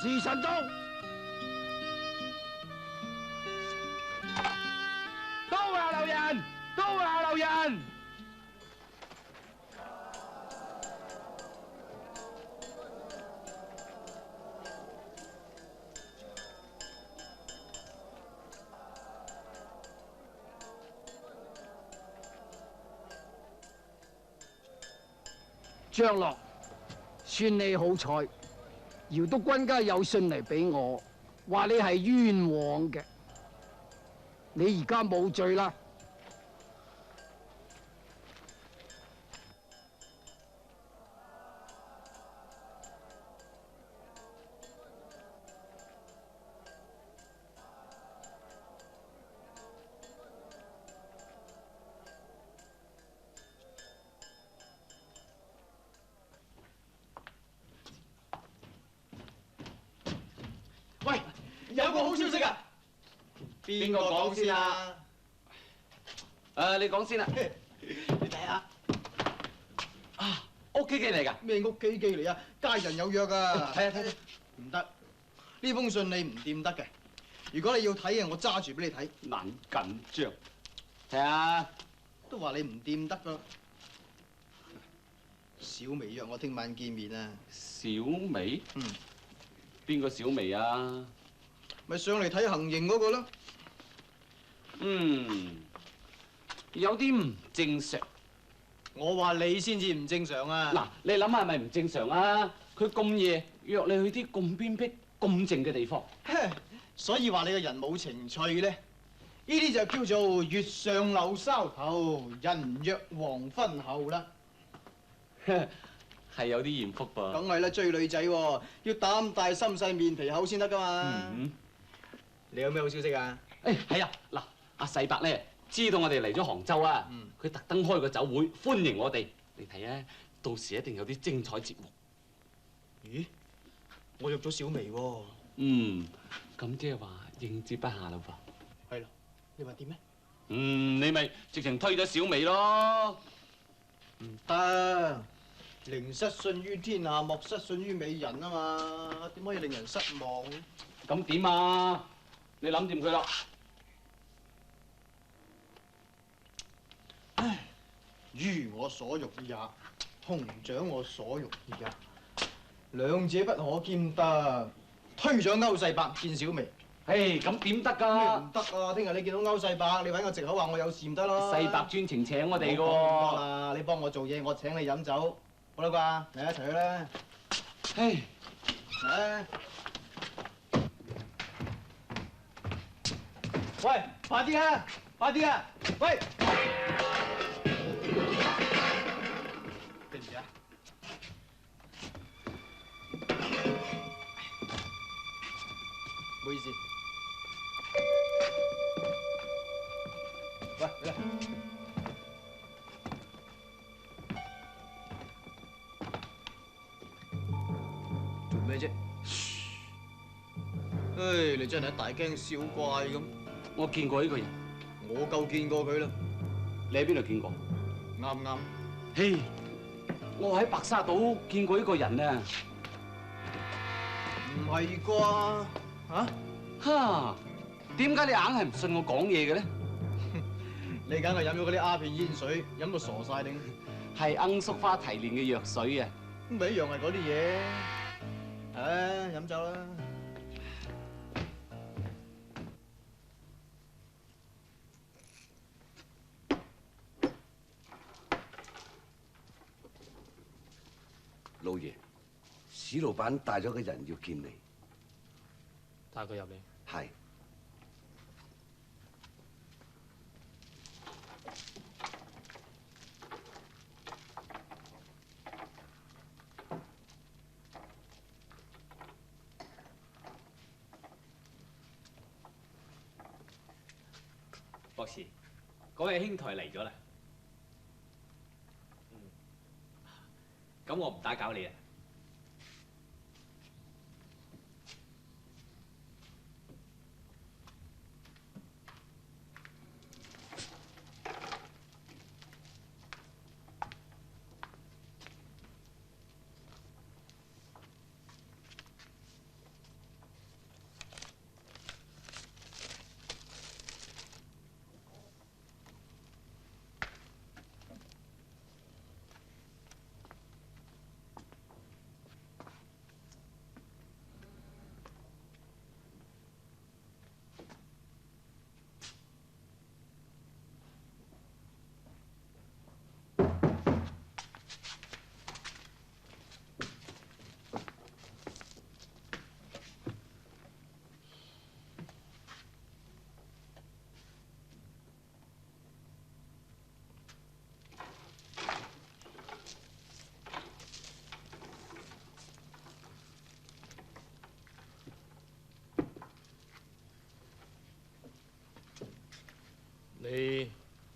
時辰到，到啊劉人，到啊劉人。張樂，算你好彩，姚督軍家有信嚟俾我，話你係冤枉嘅，你而家冇罪啦。喂，有個好消息啊！邊個講先啊？你講先啦。你睇下，啊，屋企寄嚟㗎？咩屋企寄嚟啊？家人有約啊！睇下睇下，唔得，呢封信你唔掂得嘅。如果你要睇嘅，我揸住俾你睇。難緊張。睇下，都話你唔掂得㗎。小薇約我聽晚見面啊！小薇？嗯，邊個小薇啊？咪上嚟睇行刑嗰個咯。有啲唔正常。我話你先至唔正常啊！嗱，你諗下係咪唔正常啊？佢咁夜約你去啲咁偏僻、咁靜嘅地方，所以話你個人冇情趣咧。呢啲就叫做月上柳梢頭，人約黃昏後啦。係有啲艷福噃。梗係啦，追女仔喎，要膽大心細面皮厚先得噶嘛。你有咩好消息啊？係啊，嗱，阿世伯咧知道我哋嚟咗杭州啊，佢特登開個酒會歡迎我哋。你睇啊，到時一定有啲精彩節目。咦？我約咗小薇喎。咁即係話應接不暇啦噃。係咯，你話點咩？你咪直情推咗小薇咯。唔得，寧失信於天下，莫失信於美人啊嘛，點可以令人失望？咁點啊？你諗掂佢啦。唉，於我所欲也，同長我所欲也，兩者不可兼得。推咗歐世伯見小薇。咁點得㗎？唔得啊！聽日你見到歐世伯，你揾個藉口話我有事唔得咯。世伯專程請我哋㗎喎。得啦，你幫我做嘢，我請你飲酒，好啦啩？嚟一齊去啦！嚟！喂，快啲啊！快啲啊！喂！對唔住啊！唔好意思。喂，嚟啦！做咩啫？唉，你真係大驚小怪咁。我見過呢個人。我夠見過佢啦。你喺邊度見過？啱啱。嘿，我喺白沙島見過呢個人啊。唔係啩？嚇？點解你硬係唔信我講嘢嘅咧？你梗係飲咗嗰啲鴉片煙水，飲到傻晒定？係罌粟花提煉嘅藥水啊！咁咪一樣係嗰啲嘢。唉，飲酒啦。老爺，史老闆帶咗個人要見你。帶佢入嚟。係。博士，嗰位兄台嚟咗啦。咁我唔打攪你啊。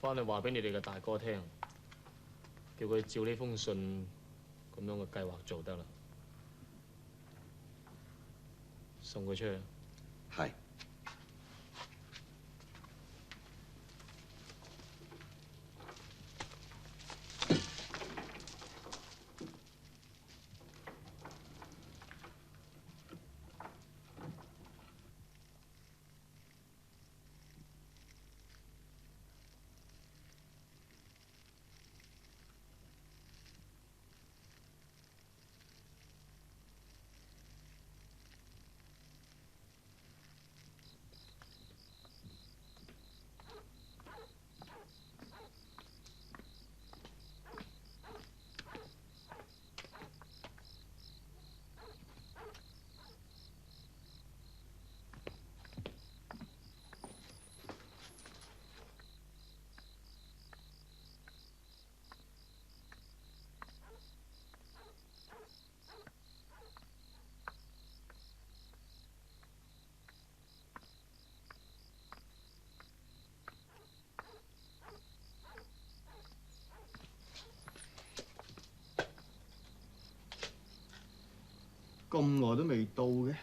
翻去話俾你哋嘅大哥聽，叫佢照呢封信咁樣嘅計劃做得啦，送佢出去。係。咁耐都未到嘅。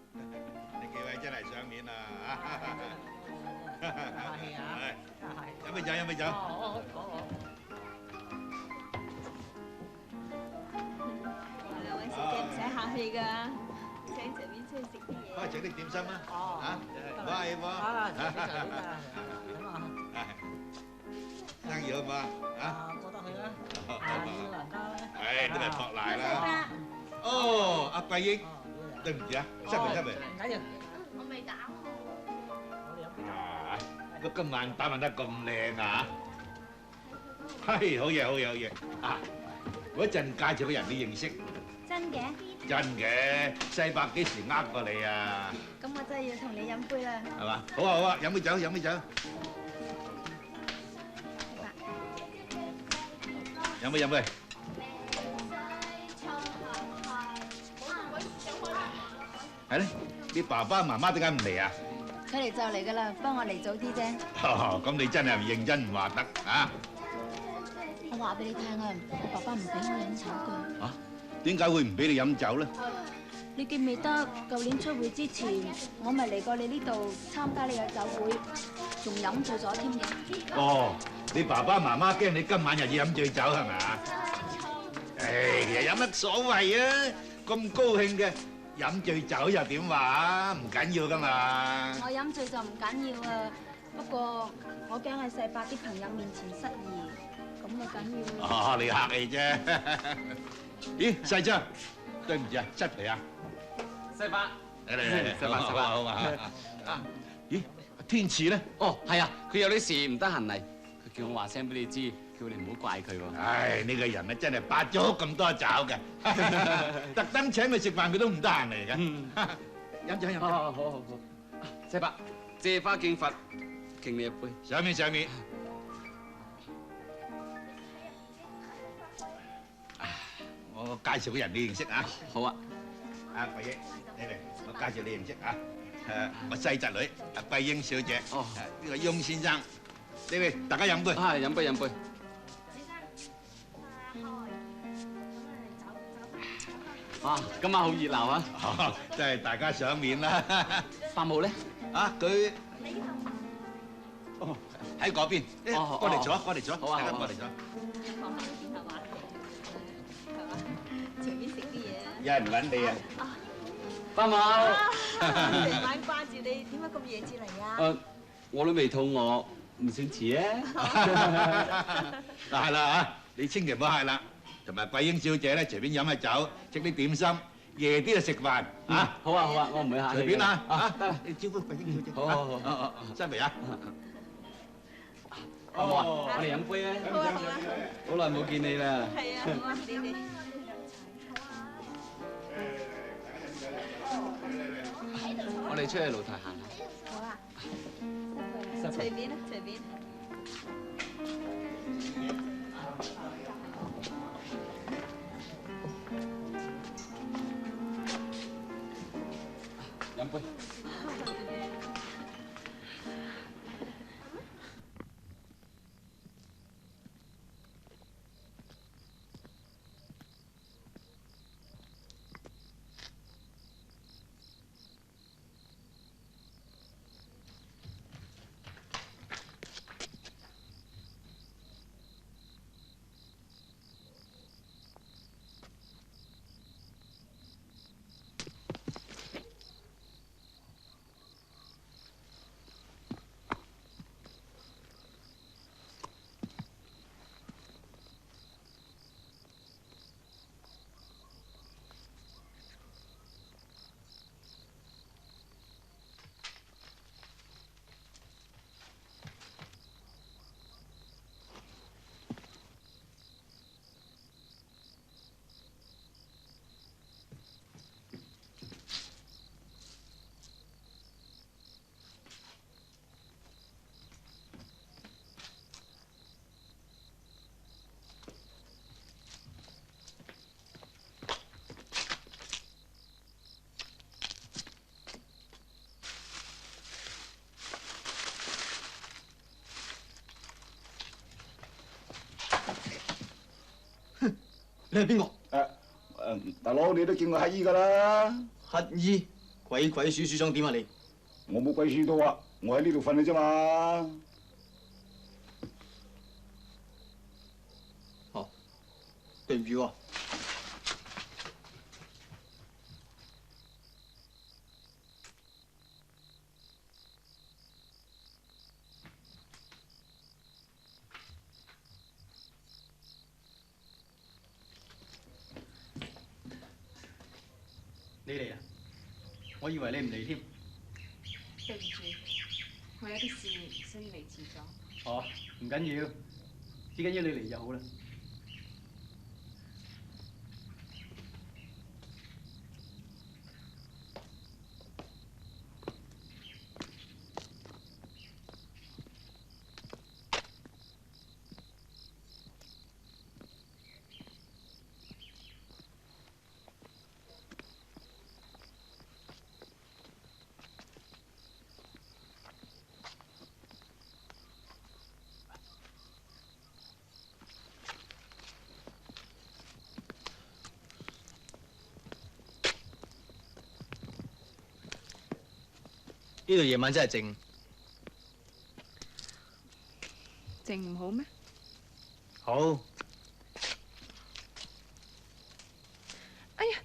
你幾位真係賞面啊！客氣啊！飲咩酒？飲咩酒？兩位小姐唔使客氣㗎，請隨便出去食啲嘢。開整啲點心啊！嚇，唔好唔好生意好唔好啊？過得去啦，老人家咧。係都係托賴啦。哦，阿桂英，對唔住啊，失明失明。唔緊要，我未打我哋飲啤酒。啊，乜今晚打扮得咁靚啊？係，好嘢好嘢好嘢啊！我一陣介紹個人你認識。真嘅？真嘅，世伯幾時呃過你啊？咁我真係要同你飲杯啦。係嘛？好啊好啊，飲杯酒飲杯酒。飲杯飲杯。係咧，你爸爸媽媽點解唔嚟啊？佢哋就嚟㗎啦，不過我嚟早啲啫。哦，咁你真係唔認真唔話得啊！我話俾你聽啊，我爸爸唔俾我飲酒㗎。嚇？點解會唔俾你飲酒咧？你記唔記得舊年出會之前，我咪嚟過你呢度參加你嘅酒會，仲飲醉咗添嘅。哦，你爸爸媽媽驚你今晚又要飲醉酒係咪啊？誒，其實有乜所謂啊？咁高興嘅飲醉酒又點話啊？唔緊要噶嘛。我飲醉就唔緊要啊，不過我驚喺世伯啲朋友面前失儀，咁就緊要。哦，你客氣啫。咦，細張，對唔住啊，失皮啊。世伯，嚟嚟嚟，世伯好啊好啊。啊，咦，天賜咧？哦，係啊，佢有啲事唔得閒嚟，佢叫我話聲俾你知，叫你唔好怪佢喎。唉，呢個人啊真係八咗咁多酒嘅，特登請佢食飯佢都唔得閒嚟嘅。飲酒飲酒。好好好。世伯，借花敬佛，敬你一杯。上面上面。我介紹個人你認識啊？好啊。阿桂英，你嚟，我介紹你認識啊。我細侄女阿桂英小姐。哦。呢個翁先生，你哋大家飲杯。啊，飲杯飲杯。啊，今晚好熱鬧啊！真係大家賞面啦。伯母咧？啊，佢哦喺嗰邊。哦過嚟坐，過嚟坐。好啊好啊過嚟坐。放下電下玩，係嘛？隨便食啲嘢啊！有人揾你啊！伯母。成晚掛住你，點解咁夜至嚟啊？我都未肚餓，唔算遲啊。嗱係啦嚇，你千祈唔好係啦。同埋桂英小姐咧，隨便飲下酒，食啲點心，夜啲就食飯啊！好啊好啊，我唔會客氣。隨便啊！啊，得啦，你招呼桂英小姐。好好好。辛苦啊！伯母啊，我哋飲杯啊！好啊好啊，好耐冇見你啦。係啊，好啊，你哋。我哋出去露台行下。隨便啦，隨便。飲杯。你係邊個？大佬你都見過乞衣㗎啦。乞衣？鬼鬼祟祟想點啊你？我冇鬼鼠到啊，我喺呢度瞓嘅啫嘛。哦，對唔住喎。你嚟啦！我以為你唔嚟添。對唔住，我有啲事所以嚟遲咗。哦，唔緊要，至緊要你嚟就好啦。呢度夜晚真係靜。靜唔好咩？好。哎呀！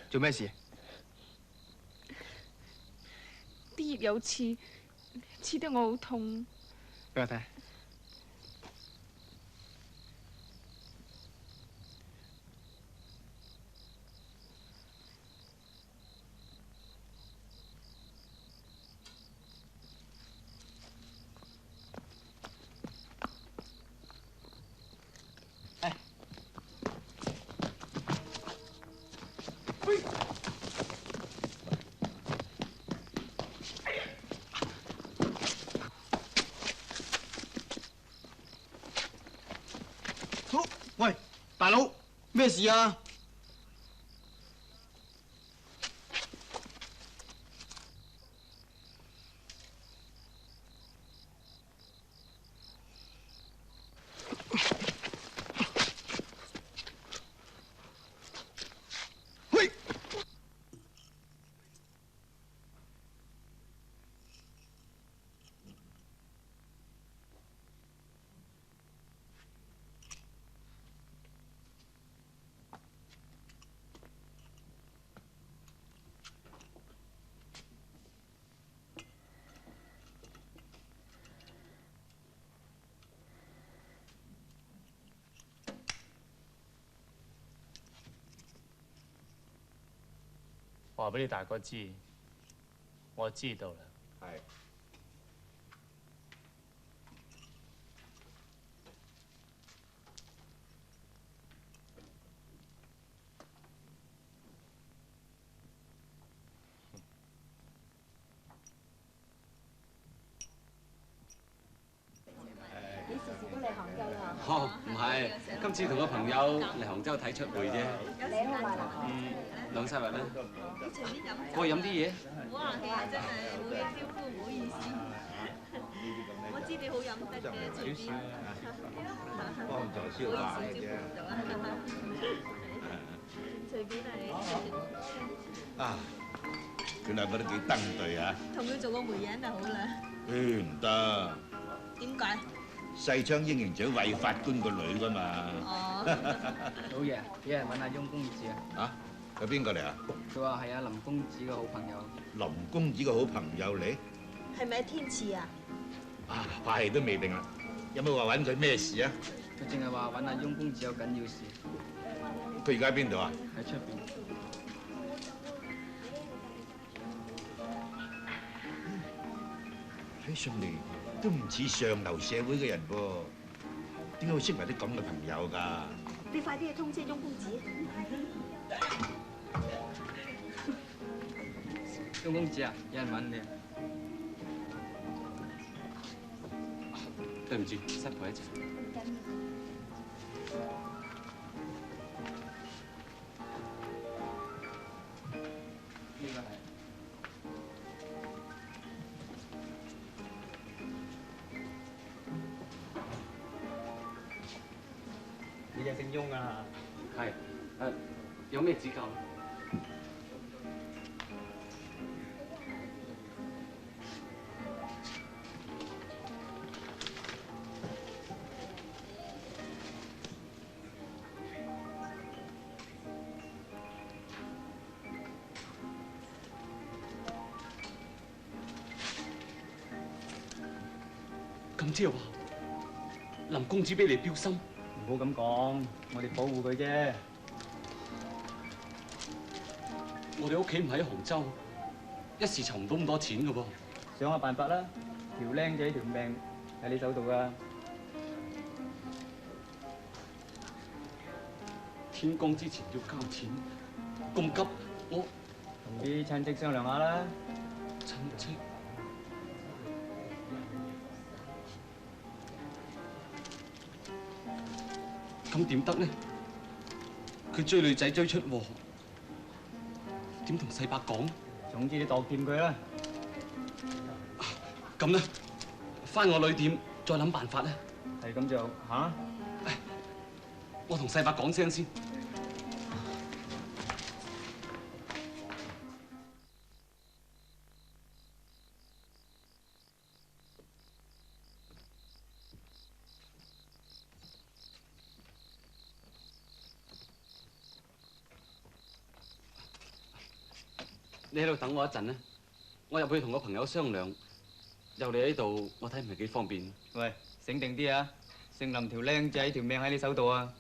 做咩事？啲葉有刺，刺得我好痛。俾我睇。喂，大佬，咩事啊？喂！話俾你大哥知，我知道啦。係。哦，唔係，今次同個朋友嚟杭州睇出會啫。2-3日啦。過去飲啲嘢。哇，其實真係冇嘢招呼，唔好意思。我知你好飲得嘅，隨便。幫助消化嘅啫。隨便啊你。啊，佢兩個都幾登對啊！同佢做個媒人就好啦。唔得。點解？西昌英形長衛法官個女㗎嘛。哦。老爺，有人揾阿翁公子啊。啊？有邊個嚟啊？佢話係阿林公子嘅好朋友。林公子嘅好朋友嚟？係咪喺天賜啊？啊，拍戲都未定啦。有冇話揾佢咩事啊？佢淨係話揾阿翁公子有緊要事。佢而家喺邊度啊？喺出邊。睇上嚟都唔似上流社會嘅人噃，點解會識埋啲咁嘅朋友㗎？你快啲去通知翁公子。翁公子啊，有人揾你啊！對唔住，失陪一陣。呢個係。你就姓翁啊？係，有咩指教？咁即係話，林公子俾你標心。唔好咁講，我哋保護佢啫。我哋屋企唔喺杭州，一時籌唔到咁多錢㗎噃。想下辦法啦，條僆仔條命喺你手度㗎。天光之前要交錢，咁急，我同啲親戚商量下啦。親戚？咁點得呢？佢追女仔追出禍，點同世伯講？總之你度掂佢啦。咁啦，返我旅店再諗辦法啦。係咁就嚇。我同世伯講聲先。你喺度等我一陣啦，我入去同個朋友商量。有你喺度，我睇唔係幾方便。喂，醒定啲啊！姓林條僆仔條命喺你手度啊！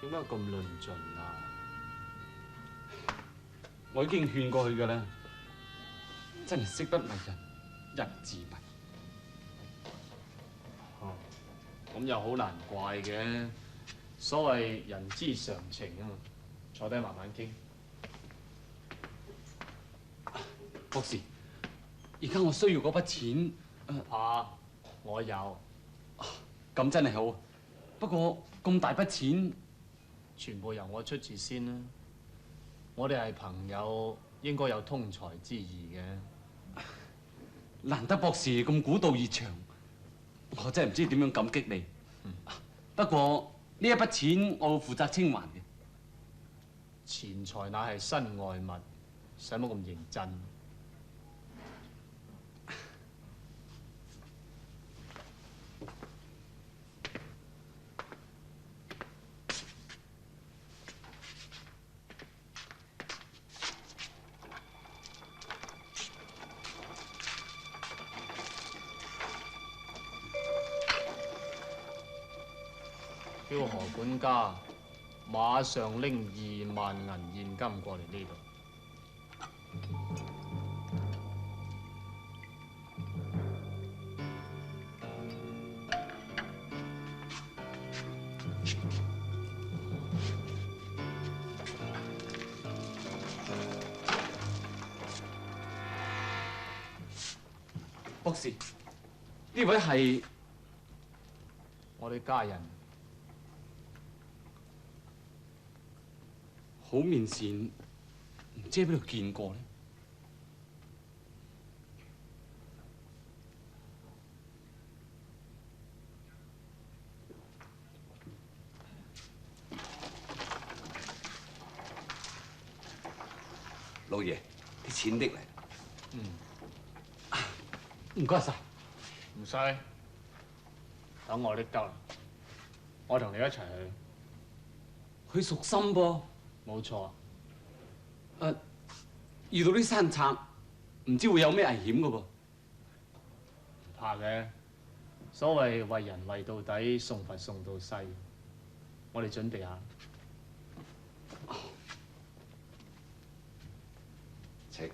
點解咁論盡啊？我已經勸過佢㗎啦，真係識不為人，人自危。哦，咁又好難怪嘅。所謂人之常情啊嘛。坐低慢慢傾。博士，而家我需要嗰筆錢。我有。咁真係好。不過咁大筆錢，全部由我出字先啦。我哋係朋友，應該有通財之義嘅。難得博士咁古道熱腸，我真係唔知點樣感激你。不過呢一筆錢我會負責清還嘅。錢財乃係身外物，使乜咁認真？叫何管家馬上拎2萬銀現金過嚟呢度。博士，呢位係我哋家人，好面善，唔知喺邊度見過咧？老爺，啲錢拎嚟。唔該晒。唔使，等我拎得啦。我同你一齊去。去蜀心噃。冇錯。遇到啲山賊，唔知會有咩危險噶噃？唔怕嘅，所謂為人為到底，送佛送到西。我哋準備下。請。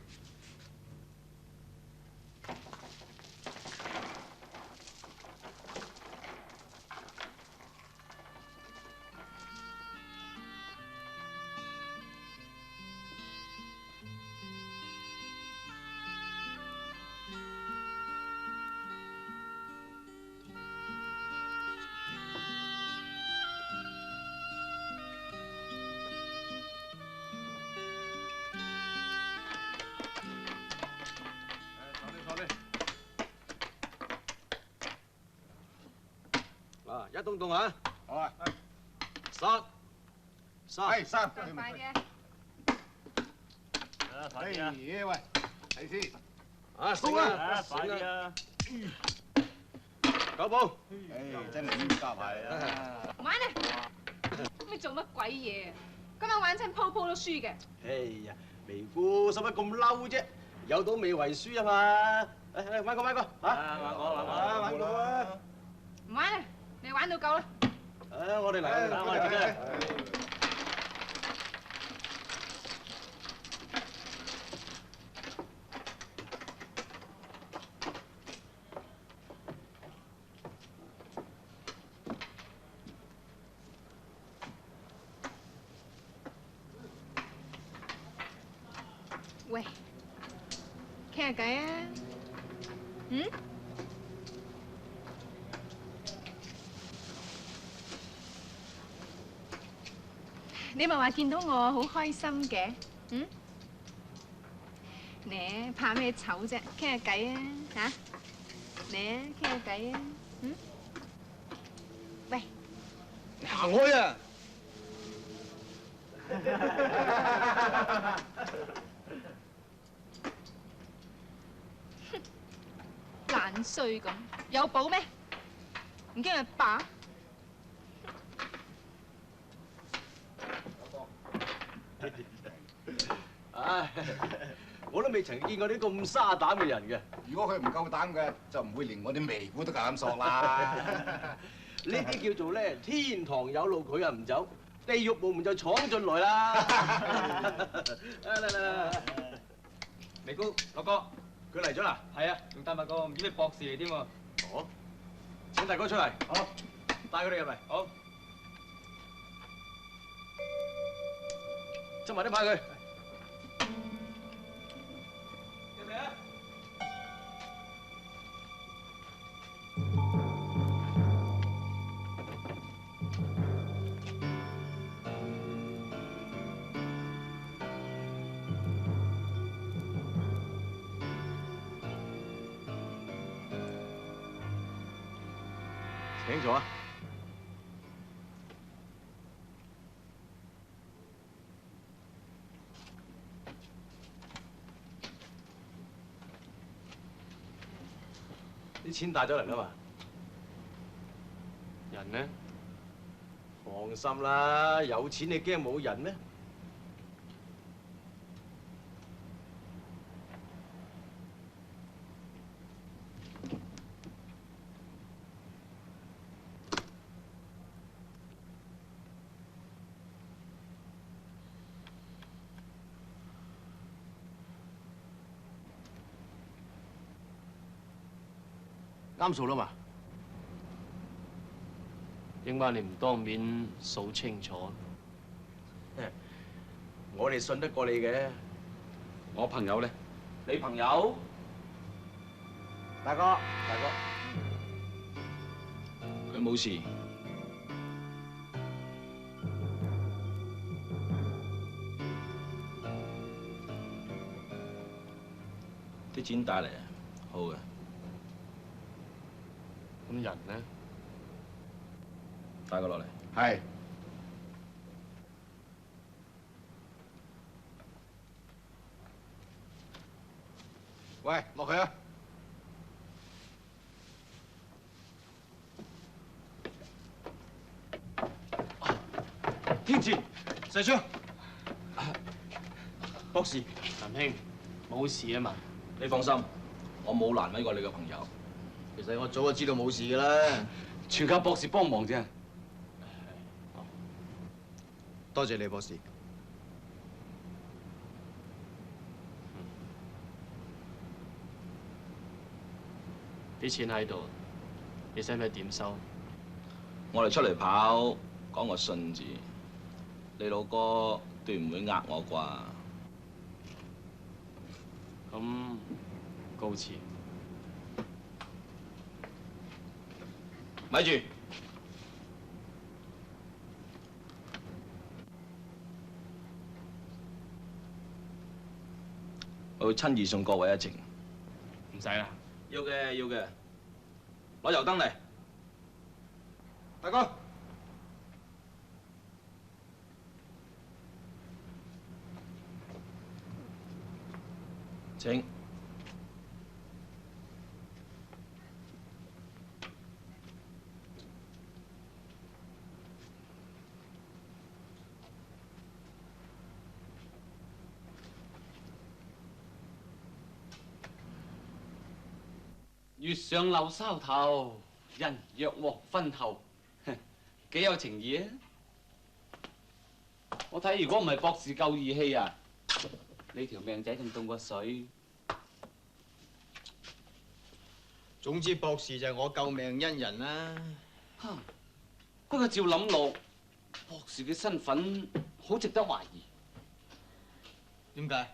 一動動啊！好啊，殺！係三。快啲！快啲啊！喂，睇先。啊，醒啊！快啲啊！九寶。真係冤家牌啊！玩啊！你做乜鬼嘢？今晚玩親鋪鋪都輸嘅。哎呀，微夫使乜咁嬲啫？有賭未為輸啊嘛！玩過嚇！玩過啊！唔玩啦！你玩到夠啦！我哋嚟，我哋嚟。喂，傾下偈啊！嗯？你咪話見到我好開心嘅，嗯？你怕咩醜啫？傾下偈啊，嚇！你傾下偈啊，嗯？喂，行開啊！爛衰咁，有寶咩？唔驚佢爸？唉，我都未曾見過啲咁沙膽嘅人嘅。如果佢唔夠膽嘅，就唔會連我啲眉股都夠膽索啦。呢啲叫做咧，天堂有路佢又唔走，地獄無門就闖進來啦。嚟，微姑，樂哥，佢嚟咗啦。係啊，仲帶埋個唔知咩博士嚟添喎。哦，請大哥出嚟。好，帶佢哋入嚟。好，執埋啲牌佢。入嚟啊！請坐啊！啲錢帶咗嚟啦嘛？人呢？放心啦，有錢你驚冇人咩？啱數啦嘛！點解你唔當面數清楚？我哋信得過你嘅。我朋友咧？你朋友？大哥，佢冇事。啲錢帶嚟，好嘅。咁人呢？帶佢落嚟。係。喂，落去啊！天賜，細昌，博士，林兄，冇事啊嘛？你放心，我冇難為過你個朋友。其實我早就知道冇事㗎啦，全靠博士幫忙啫。多謝你，博士。啲錢喺度，你使唔使點收？我哋出嚟跑，講個信字，你老哥斷唔會呃我啩？咁告辭。咪住！我會親自送各位一程。唔使啦。要嘅，要嘅。攞油燈嚟。大哥。請。月上柳梢頭，人約黃昏後，幾有情義啊！我睇如果唔係博士夠義氣啊，你條命仔仲凍過水。總之，博士就係我救命恩人啦。不過照諗落，博士嘅身份好值得懷疑。點解？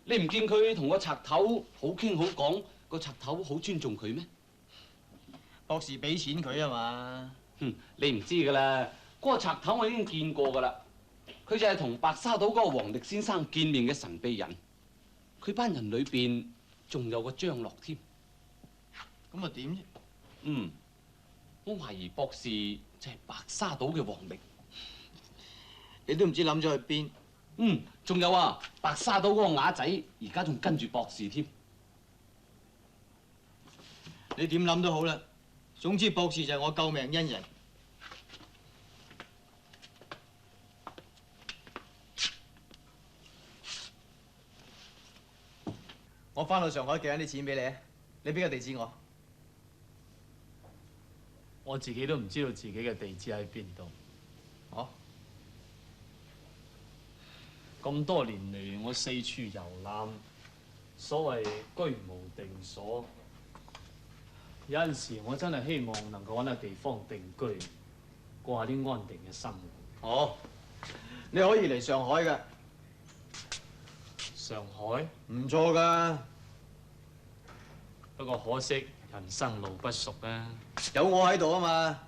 你唔見佢同個賊頭好傾好講？個賊頭好尊重佢咩？博士俾錢佢啊嘛。你唔知㗎啦，嗰個賊頭我已經見過㗎啦。佢就係同白沙島嗰個黃力先生見面嘅神秘人。佢班人裏邊仲有個張樂添。咁啊點啫？我懷疑博士就係白沙島嘅黃力。你都唔知諗咗去邊？仲有啊，白沙島嗰個啞仔而家仲跟住博士添。你點諗都好啦，總之博士就係我救命恩人。我翻到上海寄緊啲錢俾你，你俾個地址我。我自己都唔知道自己嘅地址喺邊度。哦。咁多年嚟，我四處遊覽，所謂居無定所。有陣時我真係希望能夠揾個地方定居，過下啲安定嘅生活。哦，你可以嚟上海嘅。上海？唔錯㗎。不過可惜人生路不熟啊。有我喺度啊嘛，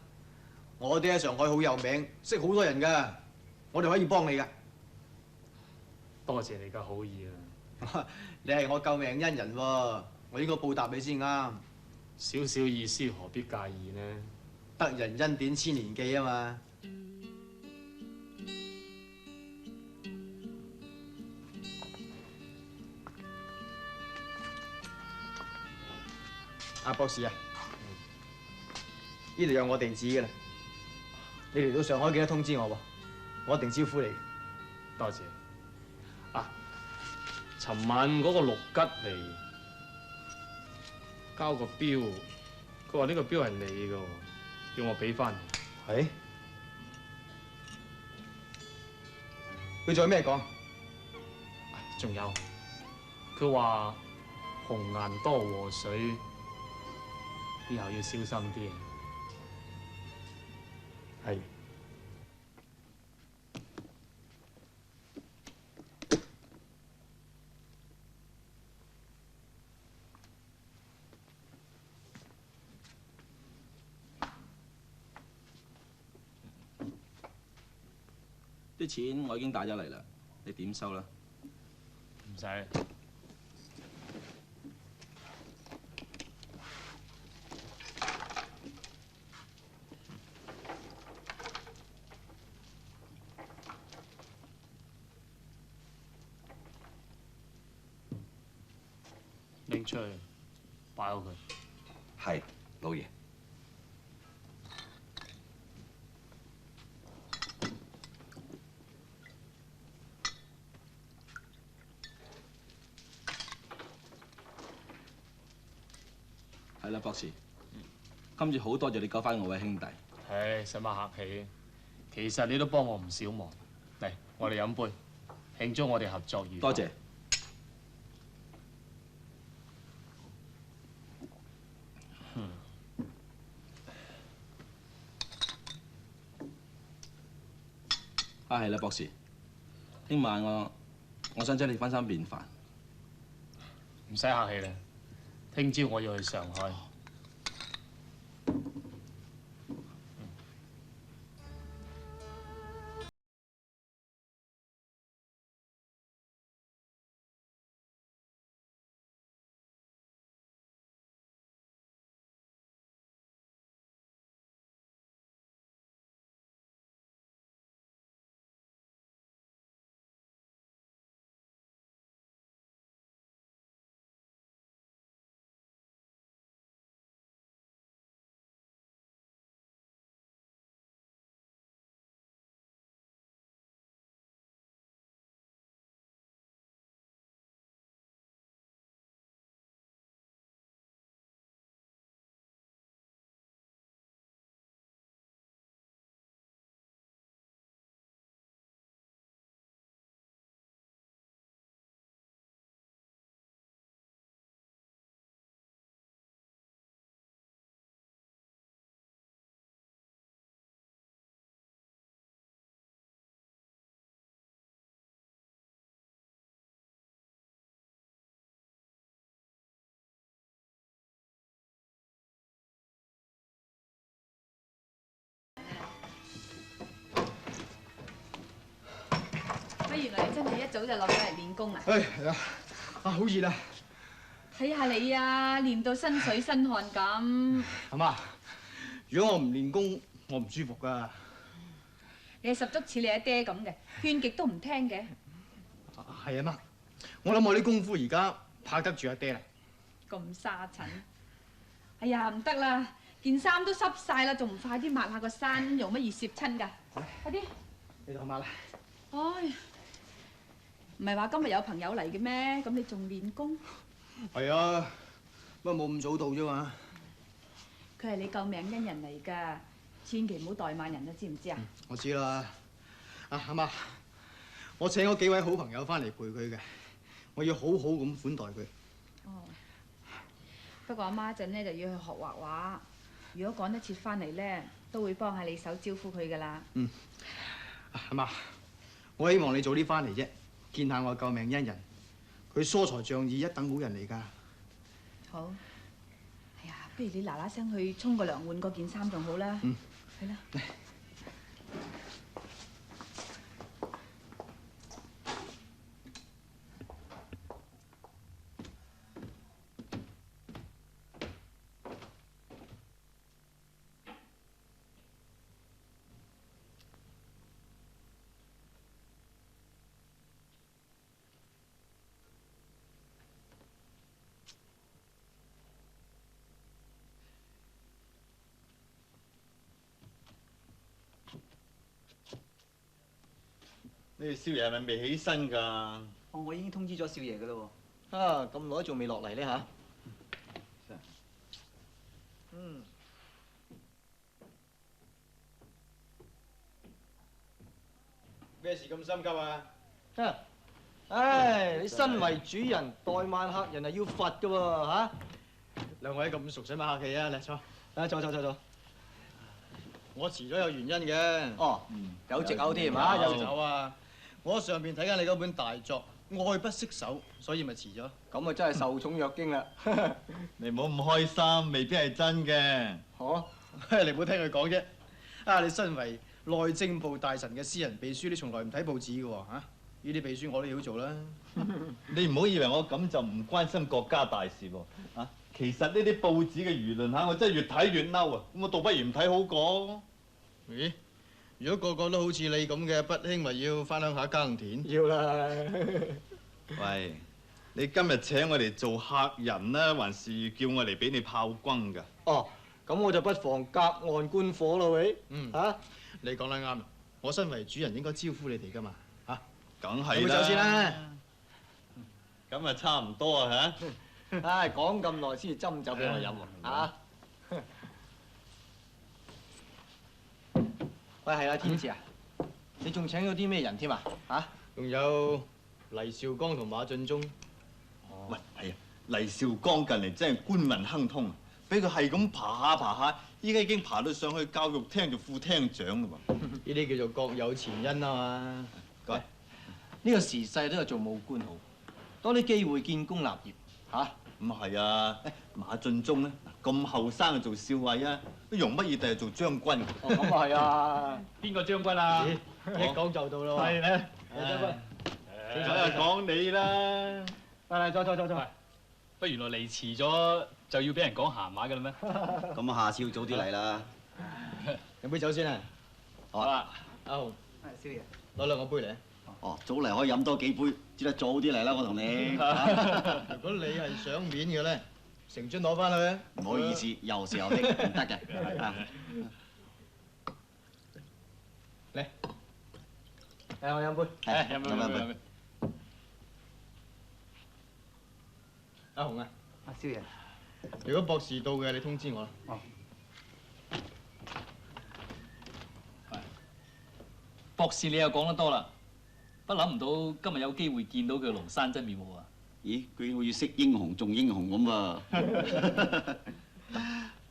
我哋喺上海好有名，識好多人㗎，我哋可以幫你㗎。多謝你嘅好意啊！你係我救命恩人喎，我應該報答你先啱。少少意思何必介意呢？得人恩典千年記啊嘛。阿博士啊，呢度有我地址㗎啦。你嚟到上海記得通知我喎，我一定招呼你。多謝。啊，尋晚嗰個陸吉嚟交個標，佢話呢個標係你嘅喎，叫我俾翻你。係？佢仲有咩講？仲有，佢話紅顏多禍水，以後要小心啲。係。啲錢我已經帶咗嚟啦，你點收啦？唔使。拎出去，擺好佢。係，老爺。係啦，博士。今次好多謝你救翻我位兄弟。唉，使乜客氣？其實你都幫我唔少忙。嚟，我哋飲杯，慶祝我哋合作愉快。多謝。啊，係啦，博士。聽晚我想請你翻身便飯。唔使客氣啦，聽朝我要去上海。原來你真係一早就落咗嚟練功啦！唉，係啊，啊好熱啊！睇下你啊，練到身水身汗咁。阿媽，如果我唔練功，我唔舒服㗎。你十足似你阿爹咁嘅，勸極都唔聽嘅。係啊媽，我諗我啲功夫而家拍得住阿爹啦。咁沙塵，哎呀唔得啦，件衫都濕晒啦，仲唔快啲抹下個身，用乜易攝親㗎？快啲！你同阿媽啦。唉。唔係話今日有朋友嚟嘅咩？咁你仲練功？係啊，不過冇咁早到啫嘛。佢係你救命恩人嚟㗎，千祈唔好怠慢人啊！知唔知啊？我知啦。啊，阿媽，我請咗幾位好朋友翻嚟陪佢嘅，我要好好咁款待佢。哦。不過阿媽陣呢就要去學畫畫，如果趕得切翻嚟咧，都會幫下你手招呼佢㗎啦。嗯。阿媽，我希望你早啲翻嚟啫。見下我救命恩人，佢疏財仗義，一等好人嚟㗎。好，哎呀，不如你嗱嗱聲去沖個涼，換嗰件衫仲好啦。嗯，去啦。你哋少爺係咪未起身㗎？哦，我已經通知咗少爺㗎啦喎。啊，咁耐仲未落嚟呢嚇？嗯。咩事咁心急啊？唉，你身為主人，怠慢客人係要罰㗎喎嚇。兩位咁熟，使乜客氣啊？嚟坐。啊，坐。我遲咗有原因嘅。哦，有藉口添嚇，有酒啊！我喺上邊睇緊你嗰本大作《愛不釋手》，所以咪遲咗。咁啊，真係受寵若驚啦！你唔好咁開心，未必係真嘅。嚇，你唔好聽佢講啫。啊，你身為內政部大臣嘅私人秘書，你從來唔睇報紙嘅喎嚇？呢啲秘書我都要做啦。你唔好以為我咁就唔關心國家大事喎嚇。其實呢啲報紙嘅輿論嚇，我真係越睇越嬲啊！咁我倒不如唔睇好過。咦？如果個個都好似你咁嘅，不興咪要翻鄉下耕田？要啦。喂，你今日請我嚟做客人啦，還是叫我嚟俾你炮轟㗎？哦，咁我就不妨隔岸觀火啦喂。嚇，你講得啱。我身為主人應該招呼你哋㗎嘛嚇。梗係啦。有冇走先啦？咁啊差唔多啊嚇。唉，講咁耐先至斟酒俾我飲喎嚇。喂，係啊，天志啊，你仲請咗啲咩人添啊？嚇？仲有黎兆剛同馬進忠。喂，係啊，黎兆剛近嚟真係官運亨通啊！俾佢係咁爬下，依家已經爬到上去教育廳做副廳長嘞喎。呢啲叫做各有前因啊嘛。喂，呢個時勢都有做武官好，多啲機會建功立業嚇。咁係啊，馬進忠咧，咁後生就做少尉啊，都容乜易第日做將軍。哦，咁啊係啊。邊個將軍啊？一講就到咯。係咧。將軍。梗係講你啦。嚟，坐。喂，原來嚟遲咗就要俾人講閒話㗎啦咩？咁下次要早啲嚟啦。飲杯酒先啊。好啊。阿紅。係，少爺。攞兩個杯嚟。哦，早嚟可以飲多幾杯，只得早啲嚟啦，我同你。如果你係賞面嘅咧，成樽攞翻去。唔好意思，有時候的唔得嘅。嚟，我飲杯。飲杯。阿紅啊，阿少爺，如果博士到嘅，你通知我啦。哦。博士，你又講得多啦，不諗唔到今日有機會見到佢龍山真面目啊！咦，佢好似識英雄重英雄咁啊！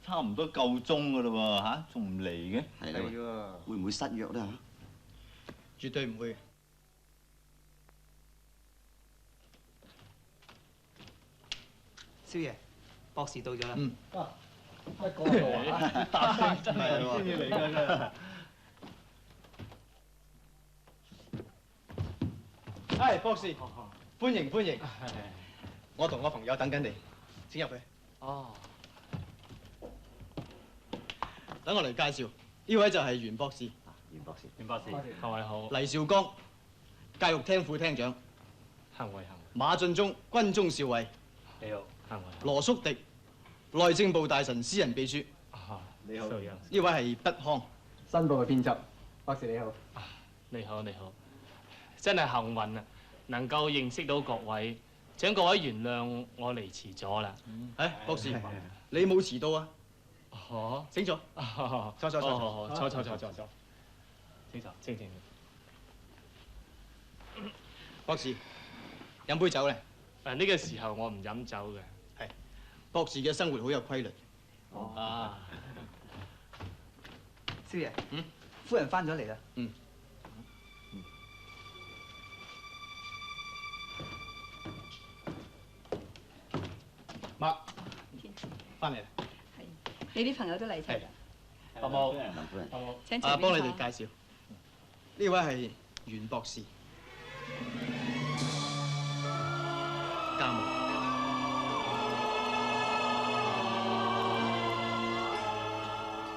差唔多夠鐘㗎啦喎嚇，仲唔嚟嘅？係啦，會唔會失約咧嚇？絕對唔會。少爺，博士到咗啦。嗯。啊，一個嚟，答聲真係喎。先嚟㗎真。係博士，歡迎。我同我朋友等緊你，請入去。哦。等我嚟介紹，呢位就係袁博士。袁博士，各位好。黎兆剛，教育廳副廳長。幸會。馬進忠，軍中少尉。你好。羅叔迪，內政部大臣私人秘書。你好。呢位係畢康，新報嘅編輯。博士你好。你好。真係幸運啊！能夠認識到各位，請各位原諒我嚟遲咗啦。博士，你冇遲到啊？請坐。坐。請。博士，飲杯酒咧。呢個時候我唔飲酒嘅。係。博士嘅生活好有規律。少爺。夫人翻咗嚟啦。媽，翻嚟啦。係，你啲朋友都嚟齊啦。伯母，請幫你哋介紹，呢位係袁博士，家務。